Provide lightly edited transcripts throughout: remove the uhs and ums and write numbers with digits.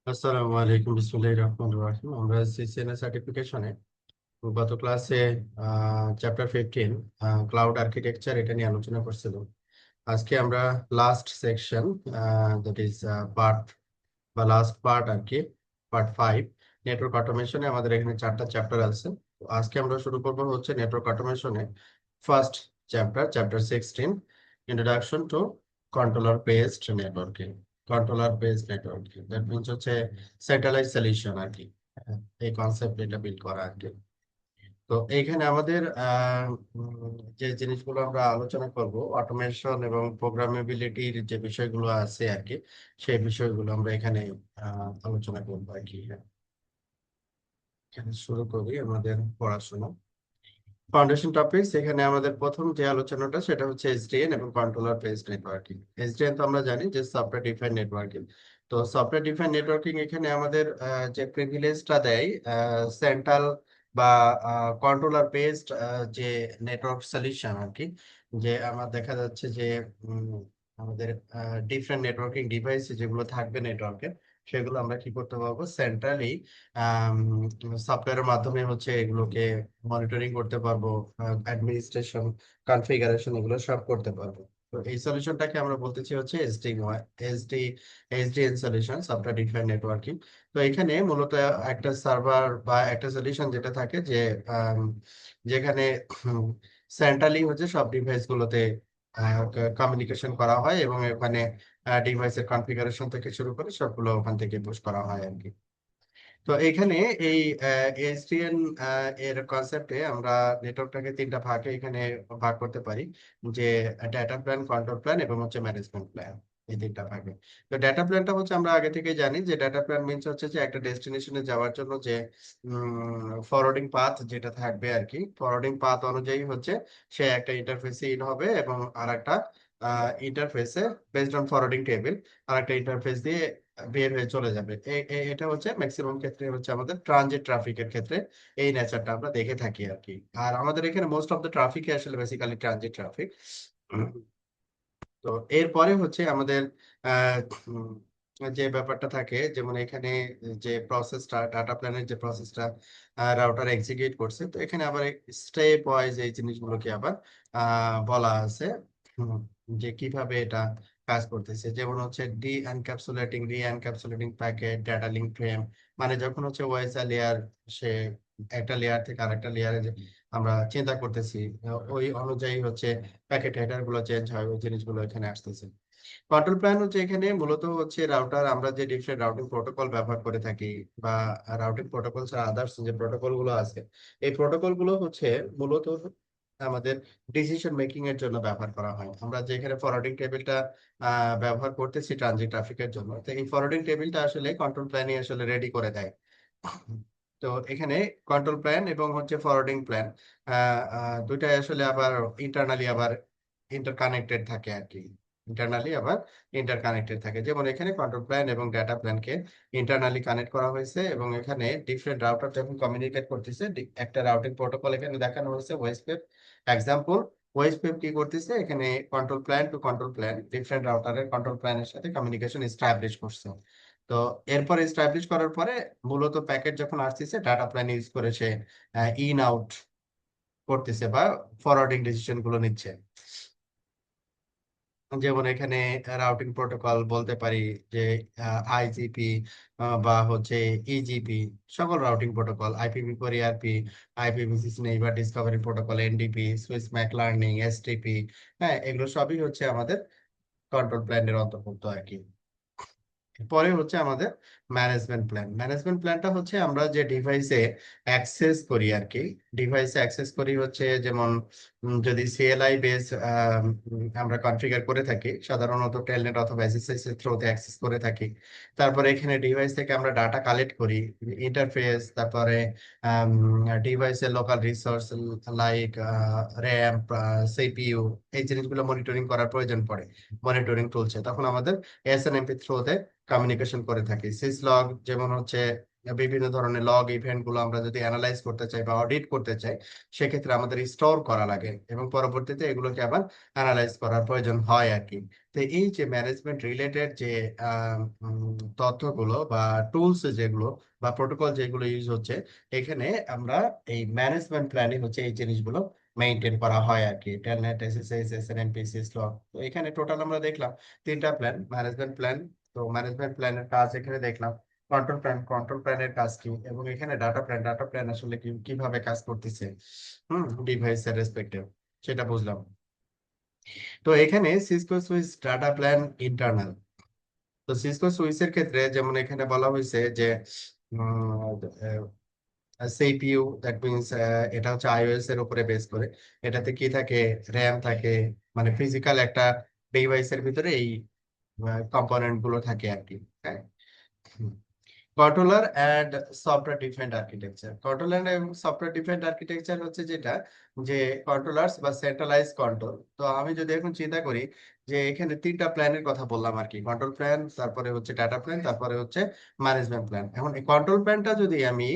আসসালামু আলাইকুম, বিসমিল্লাহির রহমানির রহিম। আমরা সিসিএনএ সার্টিফিকেশনে গত ক্লাসে চ্যাপ্টার 15 ক্লাউড আর্কিটেকচার এটা নিয়ে আলোচনা করছিলাম। আজকে আমরা last section, that is part বা লাস্ট পার্ট আর কি, পার্ট 5 নেটওয়ার্ক অটোমেশনে। আমাদের এখানে 4টা চ্যাপ্টার আছে। তো আজকে আমরা শুরু করব হচ্ছে নেটওয়ার্ক অটোমেশনে first chapter, chapter 16, introduction to controller based networking. Controller based networking that means হচ্ছে সেন্ট্রালাইজ সলিউশন আর কি। এই কনসেপ্ট এটা বিল্ড করা আর কি। তো এইখানে আমাদের যে জিনিসগুলো আমরা আলোচনা করব, অটোমেশন এবং প্রোগ্রামেবিলিটির যে বিষয়গুলো আছে আর কি, সেই বিষয়গুলো আমরা এখানে আলোচনা করবো আর কি। এখানে শুরু করি আমাদের পড়াশোনা। ফাউন্ডেশন টপিকস, এখানে আমাদের প্রথম যে আলোচনাটা সেটা হচ্ছে এসডিএন এবং কন্ট্রোলার বেসড নেটওয়ার্কিং। এসডিএন তো আমরা জানি যে সফটওয়্যার ডিফাইন্ড নেটওয়ার্কিং। তো সফটওয়্যার ডিফাইন্ড নেটওয়ার্কিং এখানে আমাদের যে প্রিভিলেজটা দেয় সেন্ট্রাল বা কন্ট্রোলার বেসড যে নেটওয়ার্ক সলিউশন আর কি। যে আমার দেখা যাচ্ছে যে উম, আমাদের ডিফারেন্ট নেটওয়ার্কিং ডিভাইস যেগুলো থাকবে নেটওয়ার্কে, সেগুলো আমরা কি করতে পারবো, সেন্ট্রালি সফটওয়্যারের মাধ্যমে হচ্ছে এগুলোকে মনিটরিং করতে পারবো, অ্যাডমিনিস্ট্রেশন, কনফিগারেশন এগুলো সব করতে পারবো। তো এই সলিউশনটাকে আমরা বলতেছি হচ্ছে SD SDN solution, software defined networking. তো এখানে মূলত একটা সার্ভার বা একটা সলিউশন যেটা থাকে যে আম, যেখানে সেন্ট্রালি হচ্ছে সব ডিভাইস গুলোতে কমিউনিকেশন করা হয় এবং ওখানে ডিভাইসের কনফিগারেশন থেকে শুরু করে সবগুলো ওখান থেকে পুশ করা হয় আর কি। তো এখানে এই এসডিএন এর কনসেপ্টে আমরা নেটওয়ার্কটাকে 3টা ভাগে এখানে ভাগ করতে পারি, যে ডেটা প্ল্যান, কন্ট্রোল প্ল্যান এবং হচ্ছে ম্যানেজমেন্ট প্ল্যান। এই 3টা ভাগে। তো ডেটা প্ল্যানটা হচ্ছে আমরা আগে থেকে জানি যে ডেটা প্ল্যান মিনস হচ্ছে যে একটা ডেস্টিনেশনে যাওয়ার জন্য যে ফরওয়ার্ডিং পাথ যেটা থাকবে আর কি, ফরওয়ার্ডিং পাথ অনুযায়ী হচ্ছে সে একটা ইন্টারফেসে ইন হবে এবং আর একটা ইন্টারফেসে বেসড অন ফরওয়ার্ডিং টেবিল আর একটা ইন্টারফেস দিয়ে বের হয়ে চলে যাবে। এটা হচ্ছে ম্যাক্সিমাম ক্ষেত্রে হচ্ছে আমাদের ট্রানজিট ট্রাফিকের ক্ষেত্রে এই নেচারটা আমরা দেখে থাকি আর কি। আর আমাদের এখানে মোস্ট অফ দ্য ট্রাফিক আসলে বেসিক্যালি ট্রানজিট ট্রাফিক। তো এরপরে হচ্ছে আমাদের আহ, উম, যে ব্যাপারটা থাকে, যেমন এখানে যে প্রসেসটা, ডাটা প্ল্যানের যে প্রসেসটা রাউটার এক্সিকিউট করছে, তো এখানে আবার স্টেপ ওয়াইজ এই জিনিসগুলোকে আবার বলা আছে, হুম, যে কিভাবে এটা কাজ করতেছে। যেমন হচ্ছে রি এনক্যাপসুলেটিং প্যাকেট, ডেটা লিঙ্ক ফ্রেম, মানে যখন হচ্ছে ওএসআই লেয়ার সে একটা লেয়ার থেকে আরেকটা লেয়ারে আমরা চিন্তা করতেছি, ওই অনুযায়ী হচ্ছে প্যাকেট হেডার গুলো চেঞ্জ হয়, ওই জিনিসগুলো এখানে আসতেছে। কন্ট্রোল প্ল্যান হচ্ছে এখানে মূলত হচ্ছে রাউটার, আমরা যে ডিফারেন্ট রাউটিং প্রোটোকল ব্যবহার করে থাকি বা রাউটিং প্রোটোকল ছাড়া আদার্স যে প্রোটোকল গুলো আছে, এই প্রোটোকল গুলো হচ্ছে মূলত আমাদের ডিসিশন মেকিং এর জন্য ব্যবহার করা হয়। আমরা যে এখানে ফরওয়ার্ডিং টেবিলটা ব্যবহার করতেছি ট্রানজিট ট্রাফিকের জন্য, তো এই ফরওয়ার্ডিং টেবিলটা আসলে কন্ট্রোল প্ল্যানই আসলে রেডি করে দেয়। তো এখানে কন্ট্রোল প্ল্যান এবং হচ্ছে ফরওয়ার্ডিং প্ল্যান দুইটাই আসলে আবার ইন্টারনালি আবার ইন্টারকানেক্টেড থাকে আর কি। ইন্টারনালি আবার ইন্টারকানেক্টেড থাকে। যেমন এখানে কন্ট্রোল প্ল্যান এবং ডাটা প্ল্যানকে ইন্টারনালি কানেক্ট করা হয়েছে এবং এখানে ডিফারেন্ট রাউটার যখন কমিউনিকেট করতেছে, একটা রাউটিং প্রোটোকল এখানে দেখানো হয়েছে ওয়েসপেপ এক্সাম্পল। ওয়েসপেপ কি করতেছে, এখানে control plane to control plane different রাউটারের কন্ট্রোল প্ল্যানের সাথে কমিউনিকেশন এস্টাবলিশ করছে। তো এরপর এস্টাবলিশ করার পরে মূলত প্যাকেট যখন আসতেছে ডাটা প্ল্যান ইউজ করে সে ইন আউট করতেছে বা ফরওয়ার্ডিং ডিসিশন গুলো নিচ্ছে। যেমন এখানে রাউটিং প্রোটোকল বলতে পারি যে আইজিপি বা হচ্ছে ইজিপি, সকল রাউটিং প্রোটোকল, আইপিভি4 ইআরপি, আইপিভি6 neighbour discovery protocol, NDP, switch MAC learning, STP, হ্যাঁ, এগুলো সবই হচ্ছে আমাদের কন্ট্রোল প্ল্যানের অন্তর্ভুক্ত আর কি। পরে হচ্ছে আমাদের ম্যানেজমেন্ট প্ল্যান। ম্যানেজমেন্ট প্ল্যানটা হচ্ছে আমরা যে ডিভাইসে অ্যাক্সেস করি আর কি, ডিভাইসে অ্যাক্সেস করি হচ্ছে যেমন যদি সিএলআই বেস আমরা কনফিগার করে থাকি, সাধারণত টেলনেট অথবা এসএসএস এর থ্রুতে অ্যাক্সেস করে থাকি। তারপরে এখানে ডিভাইস থেকে আমরা ডাটা কালেক্ট করি, ইন্টারফেস, তারপরে ডিভাইসের local resource like RAM, CPU, এই জিনিসগুলো মনিটরিং করার প্রয়োজন পড়ে। মনিটরিং চলছে তখন আমাদের এসএনএমপি থ্রুতে কমিউনিকেশন করে থাকি। সিসলগ যেমন হচ্ছে বিভিন্ন ধরনের লগ ইভেন্ট গুলো আমরা যদি অ্যানালাইজ করতে চাই বা অডিট করতে চাই, সেক্ষেত্রে আমাদের স্টোর করা লাগে এবং পরবর্তীতে এগুলোকে আবার অ্যানালাইজ করার প্রয়োজন হয় আর কি। তো এই যে ম্যানেজমেন্ট রিলেটেড যে তথ্যগুলো বা টুলস যেগুলো বা প্রোটোকল যেগুলো ইউজ হচ্ছে, এখানে আমরা এই ম্যানেজমেন্ট প্ল্যানে হচ্ছে এই জিনিসগুলো মেইনটেইন করা হয় আর কি। Telnet, SSH, SNMP, syslog. তো এখানে টোটাল আমরা দেখলাম তিনটা প্ল্যান, ম্যানেজমেন্ট প্ল্যান। তো ম্যানেজমেন্ট প্ল্যানের কাজ এখানে দেখলাম, কন্ট্রোল প্ল্যানের কাজ কি, এবং এখানে ডাটা প্ল্যান আসলে কিভাবে কাজ করতেছে ডিভাইসের রেসপেক্টিভ, সেটা বুঝলাম। তো এখানে Cisco switch data plan internal. তো সিসকো সুইচের ক্ষেত্রে যেমন এখানে বলা হয়েছে যে সিপিইউ, দ্যাট মিনস এটা হচ্ছে আইওএস এর উপরে বেস করে। এটাতে কি থাকে, র্যাম থাকে, মানে ফিজিক্যাল একটা ডিভাইসের ভিতরে এই কম্পোনেন্ট গুলো থাকে আর কি। হ্যাঁ, controller and software defined architecture. Controller এবং সফটওয়্যার ডিফাইন্ড আর্কিটেকচার হচ্ছে যেটা, যে কন্ট্রোলার্স বা সেন্ট্রালাইজ কন্ট্রোল। তো আমি যদি এখন চিন্তা করি যে এখানে তিনটা প্ল্যানের কথা বললাম আর কি, কন্ট্রোল প্ল্যান, তারপরে হচ্ছে ডাটা প্ল্যান, তারপরে হচ্ছে ম্যানেজমেন্ট প্ল্যান। এখন এই কন্ট্রোল প্ল্যানটা যদি আমি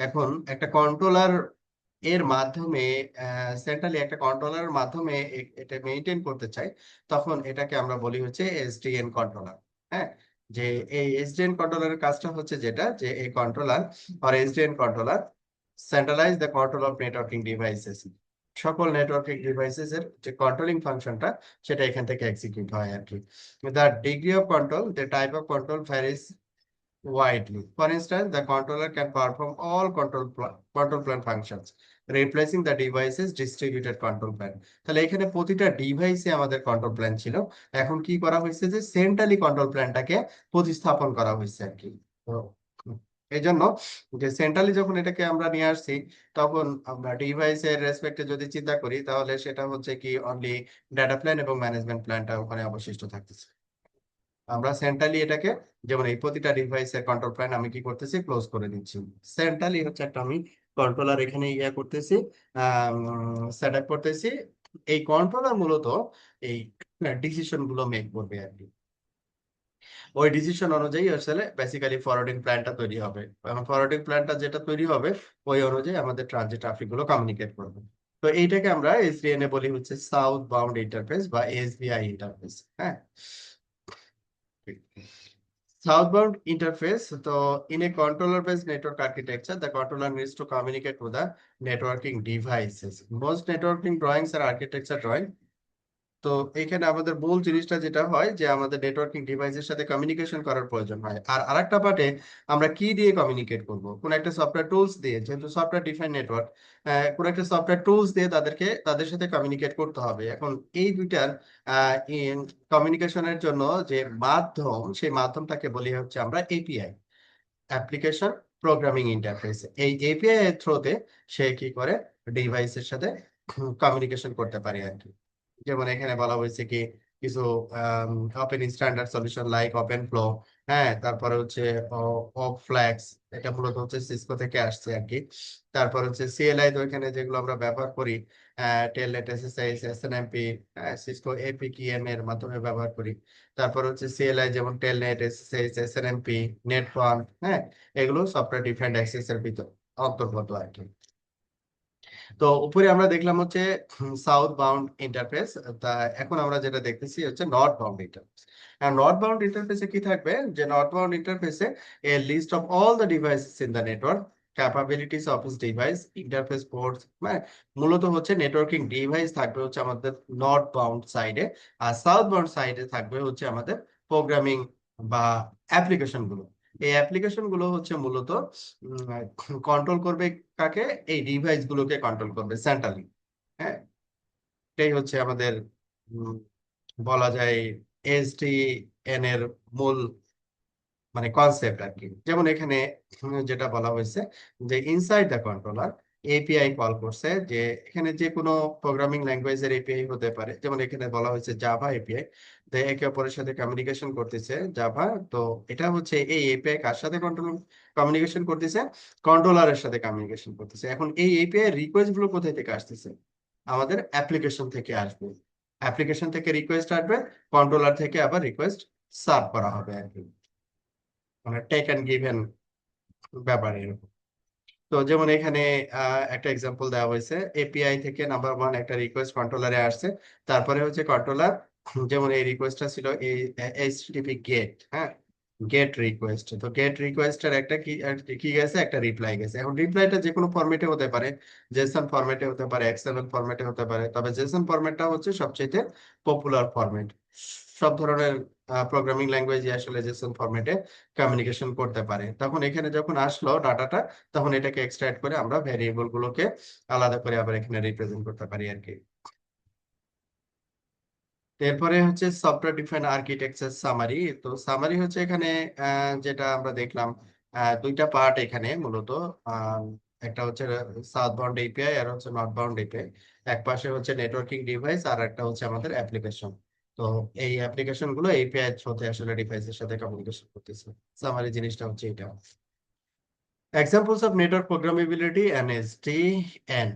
এখন একটা কন্ট্রোলার এর মাধ্যমে, সেন্ট্রালি একটা কন্ট্রোলারের মাধ্যমে এটা মেইনটেইন করতে চাই, তখন এটাকে আমরা বলি হচ্ছে এসডিএন কন্ট্রোলার। হ্যাঁ, যে এই এসডিএন কন্ট্রোলারের কাজটা হচ্ছে যেটা, যে এই কন্ট্রোলার আর SDN controller centralize the control of networking devices. সকল নেটওয়ার্কিং ডিভাইসেস এর যে কন্ট্রোলিং ফাংশনটা, সেটা এখান থেকে এক্সিকিউট হয় আর কি। The degree of control, the type of control varies widely. For instance, the controller can perform all control plan functions, replacing the device's distributed control plan. তাহলে এখানে প্রতিটা ডিভাইসে আমাদের কন্ট্রোল প্ল্যান ছিল, এখন কি করা হয়েছে যে সেন্ট্রালি কন্ট্রোল প্ল্যানটাকে প্রতিস্থাপন করা হয়েছে আর কি। তো এই জন্য যে সেন্ট্রালি যখন এটাকে আমরা নিয়ে আসছি, তখন আমরা ডিভাইসের রেসপেক্টে যদি চিন্তা করি, তাহলে সেটা হচ্ছে কি অনলি ডাটা প্ল্যান এবং ম্যানেজমেন্ট প্ল্যানটা ওখানে অবশিষ্ট থাকতেছে। আমরা সেন্ট্রালি এটাকে, যেমন এই প্রতিটা ডিভাইসের কন্ট্রোল প্ল্যান আমি কি করতেছি, ক্লোজ করে দিচ্ছি। সেন্ট্রালি হচ্ছে একটা আমি কন্ট্রোলার এখানে ইয়া করতেছি, সেট আপ করতেছি। এই কন্ট্রোলার মূলত এই ডিসিশন গুলো মেক করবে আর কি। ওই ডিসিশন অনুযায়ী আসলে বেসিক্যালি ফরওয়ার্ডিং প্ল্যানটা তৈরি হবে, এবং ফরওয়ার্ডিং প্ল্যানটা যেটা তৈরি হবে, ওই অনুযায়ী আমাদের ট্রানজিট ট্রাফিক গুলো কমিউনিকেট করবে। তো এইটাকে আমরা এসডিএন এ বলি হচ্ছে সাউথ বাউন্ড ইন্টারফেস বা এসবিআই ইন্টারফেস। হ্যাঁ, southbound interface. So in a controller based network architecture, the controller needs to communicate with the networking devices. Most networking drawings are architecture drawing. তো এখানে আমাদের মূল জিনিসটা যেটা হয়, যে আমাদের নেটওয়ার্কিং ডিভাইসের সাথে কমিউনিকেশন করার প্রয়োজন হয়। আর আরেকটা পার্টে আমরা কি দিয়ে কমিউনিকেট করব, কোন একটা সফটওয়্যার টুলস দিয়ে, যেহেতু সফটওয়্যার ডিফাইন নেটওয়ার্ক, কোন একটা সফটওয়্যার টুলস দিয়ে তাদের সাথে কমিউনিকেট করতে হবে। এখন এই দুইটার কমিউনিকেশনের জন্য যে মাধ্যম, সেই মাধ্যমটাকে বলি হচ্ছে আমরা এপিআই, অ্যাপ্লিকেশন প্রোগ্রামিং ইন্টারফেস। এই এপিআই এর থ্রুতে সে কি করে ডিভাইসের সাথে কমিউনিকেশন করতে পারে আর কি। যেমন এখানে বলা হয়েছে কি কিছু open standard solution like open flow. হ্যাঁ, তারপরে হচ্ছে অপ ফ্ল্যাক্স, এটা মূলত হচ্ছে সিসকো থেকে আসছে আর কি। তারপর হচ্ছে সিএলআই, তো এখানে যেগুলো আমরা ব্যবহার করি, টেলনেট, এসএসএস, এসএনএমপি, সিসকো এপিকিএম এর মাধ্যমে ব্যবহার করি। তারপর হচ্ছে সিএলআই, যেমন টেলনেট, এসএসএস, এসএনএমপি, নেটফন। হ্যাঁ, এগুলো সফটওয়্যার ডিফাইন্ড অ্যাক্সেস এর ভিতর অন্তর্গত আর কি। তো উপরে আমরা দেখলাম হচ্ছে সাউথ বাউন্ড ইন্টারফেস। তা এখন আমরা যেটা দেখতেছি হচ্ছে নর্থ বাউন্ড ইন্টারফেস। আর নর্থ বাউন্ড ইন্টারফেসে কি থাকবে, যে নর্থ বাউন্ড ইন্টারফেসে a list of all the devices in the network, capabilities of its device, interface ports. মানে মূলত হচ্ছে নেটওয়ার্কিং ডিভাইস থাকবে হচ্ছে আমাদের নর্থ বাউন্ড সাইডে, আর সাউথ বাউন্ড সাইডে থাকবে হচ্ছে আমাদের প্রোগ্রামিং বা অ্যাপ্লিকেশন গুলো। এই অ্যাপ্লিকেশন গুলো হচ্ছে মূলত কন্ট্রোল করবে কাকে, এই ডিভাইস গুলোকে কন্ট্রোল করবে সেন্ট্রালি। হ্যাঁ, এটাই হচ্ছে আমাদের উম, বলা যায় এসডিএন এর মূল মানে কনসেপ্ট আর কি। যেমন এখানে যেটা বলা হয়েছে, যে inside the controller API call করছে, যে এখানে যে কোনো প্রোগ্রামিং ল্যাঙ্গুয়েজের এপিআই হতে পারে। যেমন এখানে বলা হয়েছে জাভা এপিআই, তো একে অপরের সাথে কমিউনিকেশন করতেছে জাভা। তো এটা হচ্ছে এই এপিআই কার সাথে কমিউনিকেশন করতেছে, কন্ট্রোলারের সাথে কমিউনিকেশন করতেছে। এখন এই এপিআই রিকোয়েস্ট গুলো কোথায় থেকে আসতেছে, আমাদের অ্যাপ্লিকেশন থেকে আসবে। অ্যাপ্লিকেশন থেকে রিকোয়েস্ট আসবে, কন্ট্রোলার থেকে আবার রিকোয়েস্ট সার্ভ করা হবে আর কি, মানে টেক এন্ড গিভেন ব্যাপার এরকম। তো যেমন এখানে একটা এক্সাম্পল দেওয়া হয়েছে, এপিআই থেকে নাম্বার ওয়ান একটা রিকোয়েস্ট কন্ট্রোলারে আসছে, তারপরে হচ্ছে কন্ট্রোলার, যেমন এই রিকোয়েস্টটা ছিল এই এইচটিটিপি গেট, হ্যাঁ, গেট রিকোয়েস্ট। তো গেট রিকোয়েস্টের একটা কি গেছে, একটা রিপ্লাই গেছে। এখন রিপ্লাইটা যে কোনো ফরম্যাটে হতে পারে, জেসন ফরম্যাটে হতে পারে, এক্সএমএল ফরম্যাটে হতে পারে, তবে জেসন ফরম্যাটটা হচ্ছে সবচেয়ে পপুলার ফরম্যাট। সব ধরনের প্রোগ্রামিং ল্যাঙ্গুয়েজ আসলে জেসন ফরম্যাটে কমিউনিকেশন করতে পারে। তখন এখানে যখন আসলো ডাটাটা, তখন এটাকে এক্সট্রাক্ট করে আমরা ভ্যারিয়েবল গুলোকে আলাদা করে আবার এখানে রিপ্রেজেন্ট করতে পারি আর কি। এরপরে হচ্ছে সফটওয়্যার ডিফাইন্ড আর্কিটেকচার সামারি। তো সামারি হচ্ছে এখানে যেটা আমরা দেখলাম, দুইটা পার্ট এখানে মূলত। আহ, একটা হচ্ছে সাউথ বাউন্ড এপিআই আর হচ্ছে নর্থ বাউন্ড এপিআই। এক পাশে হচ্ছে নেটওয়ার্কিং ডিভাইস আর একটা হচ্ছে আমাদের অ্যাপ্লিকেশন। তো এই অ্যাপ্লিকেশন গুলো এপিআই হতে আসলে ডিভাইসের সাথে কমিউনিকেশন করতেছে। সামারি জিনিসটা হচ্ছে এটা। Examples of network programmability and SDN.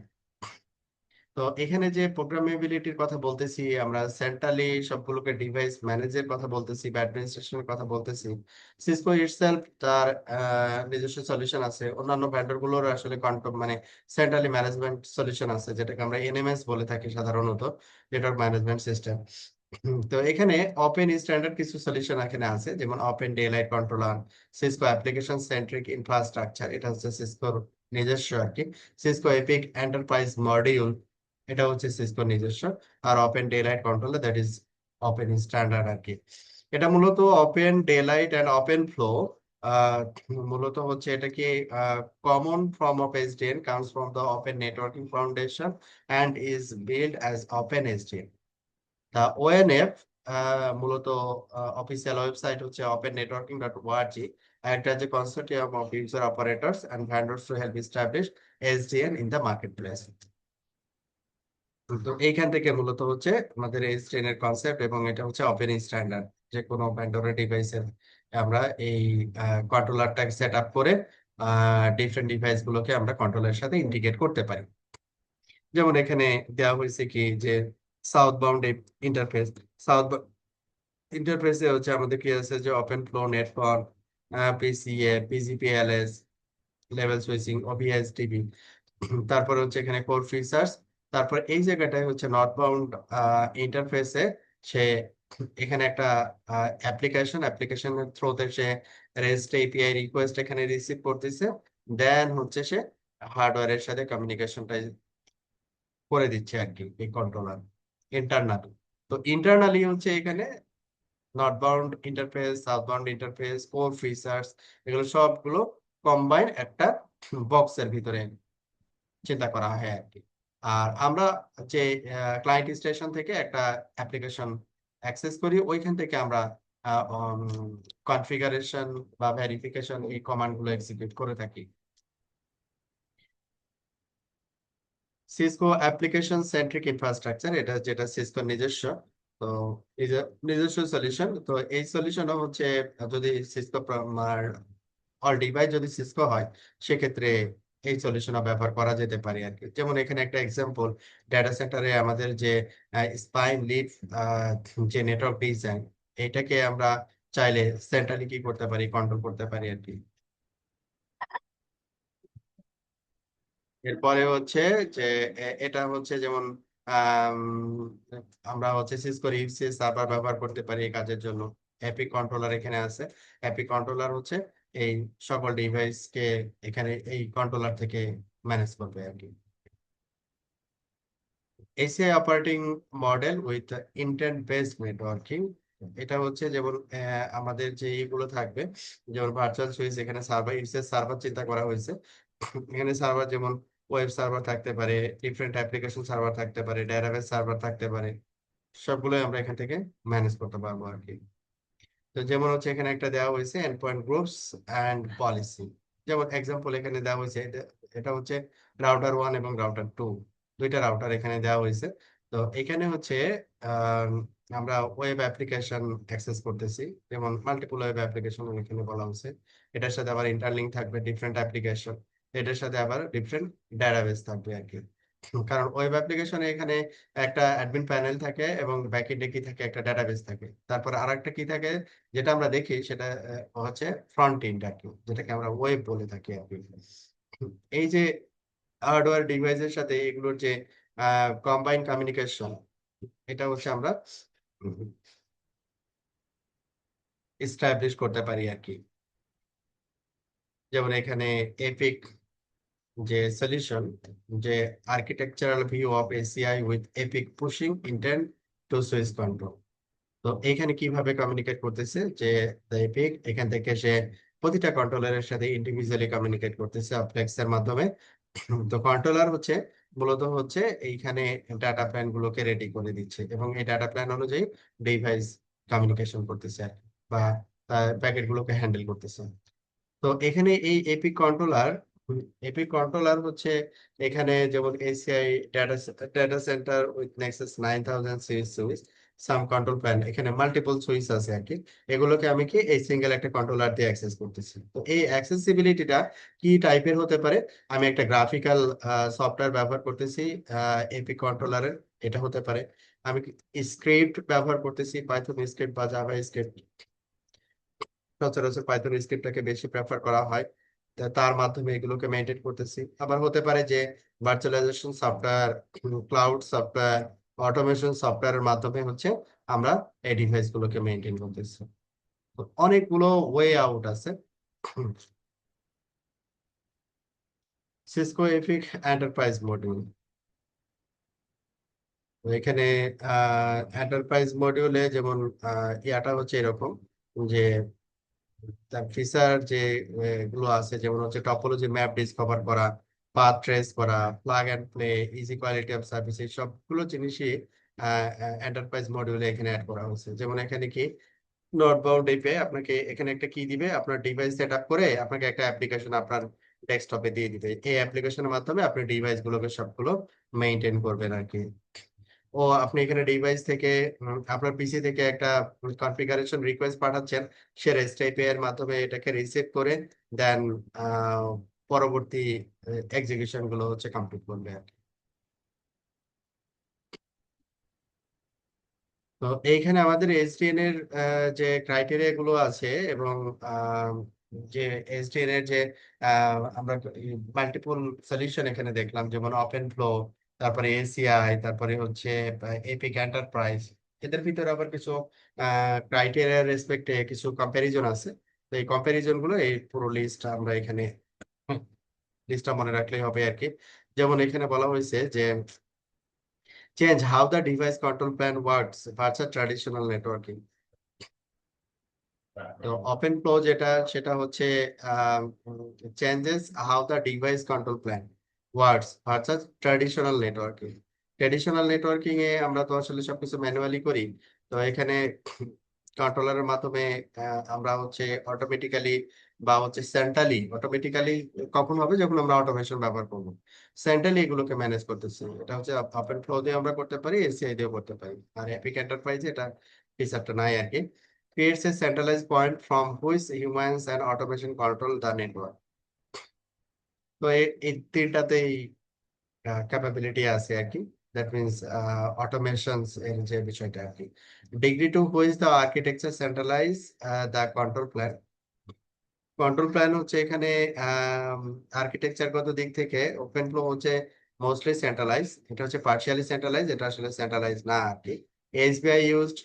তো এখানে যে প্রোগ্রামেবিলিটির কথা বলতেছি আমরা, সেন্ট্রালি সবগুলোকে ডিভাইস ম্যানেজের কথা বলতেছি বা অ্যাডমিনিস্ট্রেশনের কথা বলতেছি। সিসকো ইটসেলফ তার নিজস্ব সলিউশন আছে, অন্যান্য ভেন্ডর গুলোর আসলে কন্ট্রোল মানে সেন্ট্রালি ম্যানেজমেন্ট সলিউশন আছে, যেটাকে আমরা এনএমএস বলে থাকি সাধারণত, নেটওয়ার্ক ম্যানেজমেন্ট সিস্টেম। তো এখানে ওপেন স্ট্যান্ডার্ড কিছু সলিউশন এখানে আছে, যেমন open delight controller, Cisco application centric infrastructure, এটা হচ্ছে সিসকোর নিজস্ব আর কি। সিসকো এপিক এন্টারপ্রাইজ মডিউল, এটা হচ্ছে সিসকোর নিজস্ব। আর OpenDaylight controller, that is open standard আর কি। এটা মূলত OpenDaylight and OpenFlow, মূলত হচ্ছে এটা কি common form of SDN comes from the open networking foundation and is built as OpenSDN. তা ওএনএফ মূলত অফিসিয়াল ওয়েবসাইট হচ্ছে opennetworking.org। একটা যে consortium of user operators and vendors to help establish SDN in the market place. তো এইখান থেকে মূলত হচ্ছে আমাদের এসডিএন এর কনসেপ্ট, এবং এটা হচ্ছে ওপেন স্ট্যান্ডার্ড। যে কোনো ভেন্ডরের ডিভাইসের আমরা এই কন্ট্রোলারটাকে সেট আপ করে ডিফারেন্ট ডিভাইস গুলোকে আমরা কন্ট্রোলারের সাথে ইন্টিগ্রেট করতে পারি। যেমন এখানে দেওয়া হয়েছে কি যে সাউথ বাউন্ড ইন্টারফেস। সাউথ ইন্টারফেসে হচ্ছে আমাদের কি আছে, যে OpenFlow network, PCA, BGP LS, level switching, ওবিএস টিভি। তারপরে হচ্ছে এখানে কোর ফিচার্স। তারপর এই জায়গাটায় হচ্ছে নর্থ বাউন্ড ইন্টারফেসে সে এখানে একটা অ্যাপ্লিকেশনের থ্রুতে সে রেস্ট এপিআই রিকোয়েস্ট এখানে রিসিভ করতেছে। দেন হচ্ছে সে হার্ডওয়্যারের সাথে কমিউনিকেশনটা করে দিচ্ছে আর কি, এই কন্ট্রোলার ইন্টারনালি। তো ইন্টারনালি হচ্ছে এখানে নর্থবাউন্ড ইন্টারফেস, সাউথবাউন্ড ইন্টারফেস, কোর ফিচার্স, এগুলো সবগুলো কম্বাইন একটা বক্সের ভিতরে চিন্তা করা হয় আর কি। আর আমরা যে ক্লায়েন্ট স্টেশন থেকে একটা অ্যাপ্লিকেশন অ্যাক্সেস করি, ওইখান থেকে আমরা কনফিগারেশন বা ভেরিফিকেশন এই কমান্ড গুলো এক্সিকিউট করে থাকি। সিসকো অ্যাপ্লিকেশন সেন্ট্রিক ইনফ্রাস্ট্রাকচার, এটা যেটা সিসকো নিজস্ব। তো এই যে নিজস্ব সলিউশন, তো এই সলিউশনও হচ্ছে যদি সিসকো অল ডিভাইস যদি সিসকো হয়, সেক্ষেত্রে এই সলিউশনও ব্যবহার করা যেতে পারে আর কি। যেমন এখানে একটা এক্সাম্পল, ডেটা সেন্টারে আমাদের যে স্পাইন লিফ যে নেটওয়ার্ক ডিজাইন, এটাকে আমরা চাইলে সেন্ট্রালি কি করতে পারি, কন্ট্রোল করতে পারি আর কি। এরপরে হচ্ছে যে এটা হচ্ছে যেমন আম, আমরা হচ্ছে সিসকো ইউসি সার্ভার ব্যবহার করতে পারি এই কাজের জন্য। এপিক কন্ট্রোলার এখানে আছে। এপিক কন্ট্রোলার হচ্ছে এই সকল ডিভাইস কে এখানে এই কন্ট্রোলার থেকে ম্যানেজ করবে আর কি। ACI operating model with intent based networking, এটা হচ্ছে যেমন আমাদের যে এইগুলো থাকবে, যেমন ভার্চুয়াল সুইচ, এখানে সার্ভার ইউসেজ সার্ভার চিন্তা করা হয়েছে। এখানে সার্ভার যেমন ওয়েব সার্ভার থাকতে পারে, ডিফারেন্ট অ্যাপ্লিকেশন সার্ভার থাকতে পারে, ডেটাবেস সার্ভার থাকতে পারে, সবগুলোই আমরা এখান থেকে ম্যানেজ করতে পারবো আর কি। তো যেমন হচ্ছে এখানে একটা দেওয়া হয়েছে end point groups and policy. যেমন এক্সাম্পল এখানে দেওয়া হয়েছে, এটা হচ্ছে রাউটার ওয়ান এবং রাউটার টু, দুইটা রাউটার এখানে দেওয়া হয়েছে। তো এখানে হচ্ছে আহ, আমরা ওয়েব অ্যাপ্লিকেশন অ্যাক্সেস করতেছি, যেমন মাল্টিপল ওয়েব অ্যাপ্লিকেশন এখানে বলা হয়েছে। এটার সাথে আবার ইন্টারলিঙ্ক থাকবে ডিফারেন্ট অ্যাপ্লিকেশন, এটার সাথে আবার ডিফারেন্ট ডেটাবেস থাকবে আর কি। কারণ ওয়েব অ্যাপ্লিকেশনে এখানে একটা অ্যাডমিন প্যানেল থাকে এবং ব্যাকএন্ডে কি থাকে, একটা ডাটাবেস থাকে। তারপর আরেকটা কি থাকে যেটা আমরা দেখি, সেটা হচ্ছে ফ্রন্ট এন্ড আর কি, যেটাকে আমরা ওয়েব বলে থাকি আর কি। এই যে হার্ডওয়্যার ডিভাইসের সাথে এগুলোর যে কম্বাইন কমিউনিকেশন, এটা হচ্ছে আমরা এস্টাবলিশ করতে পারি আর কি। যেমন এখানে এপিক যে সলিউশন, যে architectural view of ACI with APIC pushing intent to switch control. তো এখানে কিভাবে কমিউনিকেট করতেছে যে এপিক এখান থেকে সে প্রতিটা কন্ট্রোলারের সাথে ইন্ডিভিজুয়ালি কমিউনিকেট করতেছে অপলেক্স এর মাধ্যমে। তো কন্ট্রোলার হচ্ছে মূলত হচ্ছে এইখানে ডাটা প্ল্যান গুলোকে রেডি করে দিচ্ছে এবং এই ডাটা প্ল্যান অনুযায়ী ডিভাইস কমিউনিকেশন করতেছে আর কি, বা প্যাকেট গুলোকে হ্যান্ডেল করতেছে। তো এখানে এই এপিক কন্ট্রোলার হচ্ছে এখানে যেমন ACI data data centre with Nexus 9000 series switch, some control plan, এখানে মাল্টিপল সুইচ আছে আর কি। এগুলোকে আমি কি এই সিঙ্গেল একটা কন্ট্রোলার দিয়ে অ্যাক্সেস করতেছি। তো এই অ্যাক্সেসিবিলিটিটা কি টাইপের হতে পারে? আমি একটা গ্রাফিক্যাল সফটওয়্যার ব্যবহার করতেছি এপিক কন্ট্রোলারের, এটা হতে পারে। আমি স্ক্রিপ্ট ব্যবহার করতেছি, পাইথন স্ক্রিপ্ট বা জাভা স্ক্রিপ্ট, সচরাচর পাইথন স্ক্রিপ্টটাকে বেশি প্রেফার করা হয়। তার মাধ্যমে এগুলোকে মেনটেন করতেছি। আবার হতে পারে যে virtualization software, cloud software, automation সফটওয়্যারের মাধ্যমে হচ্ছে আমরা এই ডিভাইস গুলোকে মেনটেন করতেছি। তো অনেকগুলো ওয়ে আউট আছে। সিসকো এপিক এন্টারপ্রাইজ মডিউল, এখানে এন্টারপ্রাইজ মডিউলে যেমন ইয়াটা হচ্ছে এরকম যে তার ফিচার যে গুলো আছে, যেমন হচ্ছে টপোলজি ম্যাপ ডিসকভার করা, পাথ ট্রেস করা, plug and play, easy quality of service, এই সবগুলো জিনিসই এন্টারপ্রাইজ মডিউলে এখানে অ্যাড করা হয়েছে। যেমন এখানে কি নর্থবাউন্ড এপিআই আপনাকে এখানে একটা কি দিবে, আপনার ডিভাইস সেট আপ করে আপনাকে একটা অ্যাপ্লিকেশন আপনার ডেস্কটপে দিয়ে দিবে। এই অ্যাপ্লিকেশনের মাধ্যমে আপনি ডিভাইস গুলোকে সবগুলো মেইনটেইন করবেন আর কি। ও আপনি এখানে ডিভাইস থেকে আপনার পিসি থেকে একটা কনফিগারেশন রিকোয়েস্ট পাঠাচ্ছেন, সে রেস্ট এপিআই এর মাধ্যমে এটাকে রিসিভ করে দেন পরবর্তী এক্সিকিউশন গুলো হচ্ছে কমপ্লিট করবে আর কি। তো এইখানে আমাদের এসডিএন এর যে ক্রাইটেরিয়া গুলো আছে এবং আহ, যে এসডিএন এর যে আমরা মাল্টিপল সলিউশন এখানে দেখলাম, যেমন ওপেন ফ্লো, তারপরে এসিআই, তারপরে হচ্ছে এপিক এন্টারপ্রাইজ। এদের ভিতরে আবার কিছু ক্রাইটেরিয়ার রেসপেক্টে কিছু কম্প্যারিজন আছে। তো এই কম্প্যারিজন গুলো, এই পুরো লিস্ট আমরা এখানে লিস্টটা মনে রাখলেই হবে আর কি। যেমন এখানে বলা হয়েছে যে change how the device control plane works versus traditional networking. তো ওপেন ফ্লো যেটা, সেটা হচ্ছে changes how the device control plane works versus traditional networking. Traditional networking এ আমরা তো আসলে সবকিছু ম্যানুয়ালি করি। তো এখানে কন্ট্রোলারের মাধ্যমে আমরা হচ্ছে অটোমেটিক্যালি বা হচ্ছে সেন্ট্রালি, অটোমেটিক্যালি কখন হবে যখন আমরা অটোমেশন ব্যবহার করব, সেন্ট্রালি এগুলোকে ম্যানেজ করতেছি। এটা হচ্ছে ওপেন ফ্লো দিয়ে আমরা করতে পারি, এসিআই দিয়েও করতে পারি। আর এপিক এন্টারপ্রাইজে এটা ফিচারটা নাই আর কি। Creates a centralized point from which humans and automation control the network. তো এই তিনটাতেই ক্যাপাবিলিটি আছে আর কি। দ্যাট মিনস অটোমেশনস এর যে বিষয়টা আর কি। Degree to which the architecture centralize the control plane. Control plane হচ্ছে এখানে আর্কিটেকচারগত দিক থেকে ওপেন ফ্লো হচ্ছে মোস্টলি সেন্ট্রালাইজ, এটা হচ্ছে পার্শিয়ালি সেন্ট্রালাইজ, এটা আসলে সেন্ট্রালাইজ না আর কি। SBI used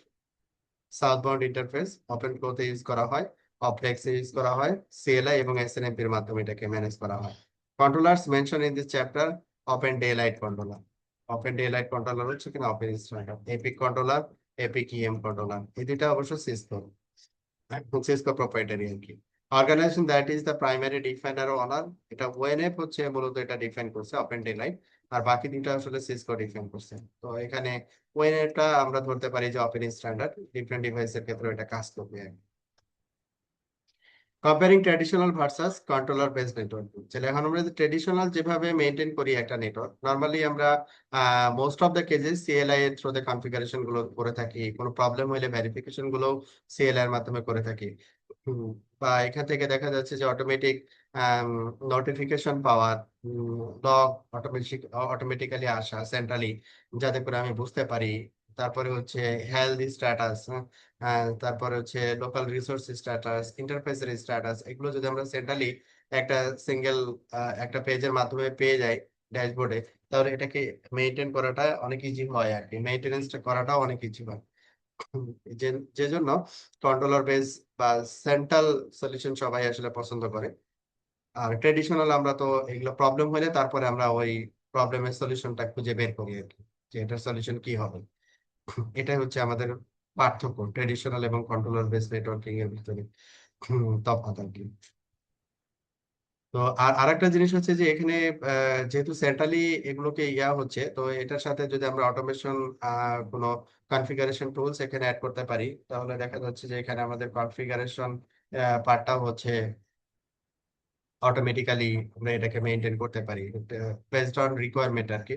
southbound interface, open ফ্লোতে ইউজ করা হয়, অপটেক্সে ইউজ করা হয়, সিএলআই এবং এসএনএমপি এর মাধ্যমে এটাকে ম্যানেজ করা হয়। Controllers mention in this chapter: OpenDaylight controller. OpenDaylight controller হচ্ছে কিনা open standard, APIC controller, APIC EM controller, এই দুইটা অবশ্য সিসকো, সিসকো প্রপ্রাইটারি আর কি। Organisation that is the primary definer owner, এটা ওএনএফ হচ্ছে মূলত এটা ডিফাইন করছে ওপেন ডে লাইট, আর বাকি দুইটা আসলে সিসকো ডিফাইন করছে। তো এখানে ওএনএফটা আমরা ধরতে পারি যে ওপেন স্ট্যান্ডার্ড, ডিফারেন্ট ডিভাইসের ক্ষেত্রে এটা কাজ করবে আর কি। Comparing traditional versus controller based network, তাহলে এখন আমরা ট্র্যাডিশনাল যেভাবে মেনটেন করি একটা নেটওয়ার্ক, নরমালি আমরা most of the cases CLI এর থ্রুতে কনফিগারেশন গুলো করে থাকি, কোনো প্রবলেম হলে ভেরিফিকেশন গুলো সিএলআই এর মাধ্যমে করে থাকি। হুম, বা এখান থেকে দেখা যাচ্ছে যে অটোমেটিক নোটিফিকেশন পাওয়ার, লগ অটোমেটিক্যালি আসা সেন্ট্রালি, যাতে করে আমি বুঝতে পারি। তারপরে হচ্ছে হেলথ স্ট্যাটাস, তারপরে হচ্ছে লোকাল রিসোর্স স্ট্যাটাস, ইন্টারফেসের স্ট্যাটাস, এগুলো যদি আমরা সেন্ট্রালি একটা সিঙ্গেল একটা পেজের মাধ্যমে পেয়ে যাই ড্যাশবোর্ডে, তাহলে এটাকে মেনটেন করাটা অনেক ইজি হয় আর কি, মেনটেনেন্সটা করাটাও অনেক ইজি হয়। যে যে জন্য কন্ট্রোলার বেস বা সেন্ট্রাল সলিউশন সবাই আসলে পছন্দ করে। আর ট্রেডিশনাল আমরা তো এগুলো প্রবলেম হলে তারপরে আমরা ওই প্রবলেমের সলিউশনটা খুঁজে বের করি আর কি, যে এটার সলিউশন কি হবে। এটাই হচ্ছে আমাদের পার্থক্য ট্রেডিশনাল এবং কন্ট্রোলার বেস নেটওয়ার্কিং এর ভিতরে তফাৎ আর কি। তো আর আরেকটা জিনিস হচ্ছে যে এখানে যেহেতু সেন্ট্রালি এগুলোকে ইয়া হচ্ছে, তো এটার সাথে যদি আমরা অটোমেশন কোনো কনফিগারেশন টুলস এখানে অ্যাড করতে পারি, তাহলে দেখা যাচ্ছে যে এখানে আমাদের কনফিগারেশন পার্টটাও হচ্ছে অটোমেটিক্যালি আমরা এটাকে মেনটেন করতে পারি বেসড অন রিকোয়ারমেন্ট আর কি।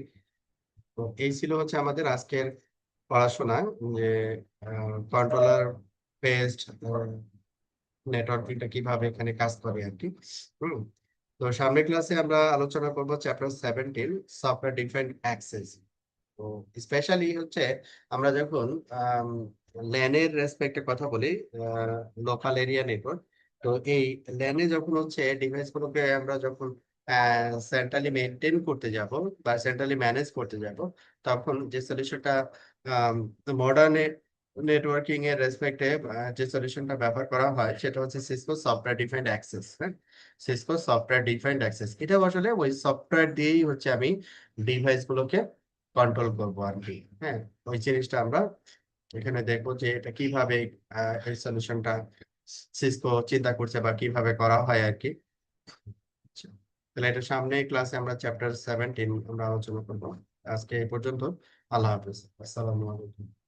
তো এই ছিল হচ্ছে আমাদের আজকের পড়াশোনা, যে কন্ট্রোলার বেসড নেটওয়ার্কিংটা কিভাবে এখানে কাজ করে আর কি। হুম। তো সামনের ক্লাসে আমরা আলোচনা করব চ্যাপ্টার 17, সফটওয়্যার ডিফাইন্ড অ্যাক্সেস। তো স্পেশালি হচ্ছে আমরা যখন ল্যানের রেসপেক্টে কথা বলি, লোকাল এরিয়া নেটওয়ার্ক, তো এই ল্যানে যখন হচ্ছে ডিভাইস গুলোকে আমরা যখন সেন্ট্রালি মেনটেন করতে যাব বা সেন্ট্রালি ম্যানেজ করতে যাব, তখন যে সলিউশনটা মডার্ন নেটওয়ার্কিং এর রেসপেক্টে যে সলিউশনটা ব্যবহার করা হয় সেটা হচ্ছে সিসকো সফটওয়্যার ডিফাইন্ড অ্যাক্সেস। হ্যাঁ, সিসকো সফটওয়্যার ডিফাইন্ড অ্যাক্সেস, এটা আসলে ওই সফটওয়্যার দিয়েই হচ্ছে আমি ডিভাইস গুলোকে কন্ট্রোল করবো আর কি। হ্যাঁ, ওই জিনিসটা আমরা এখানে দেখবো যে এটা কিভাবে এই সলিউশনটা সিসকো চিন্তা করছে বা কিভাবে করা হয় আর কি। আচ্ছা, তাহলে এটা সামনে ক্লাসে আমরা চ্যাপ্টার 17 আমরা আলোচনা করবো। আজকে এই পর্যন্ত। আল্লাহ হাফেজ, আসসালামু আলাইকুম।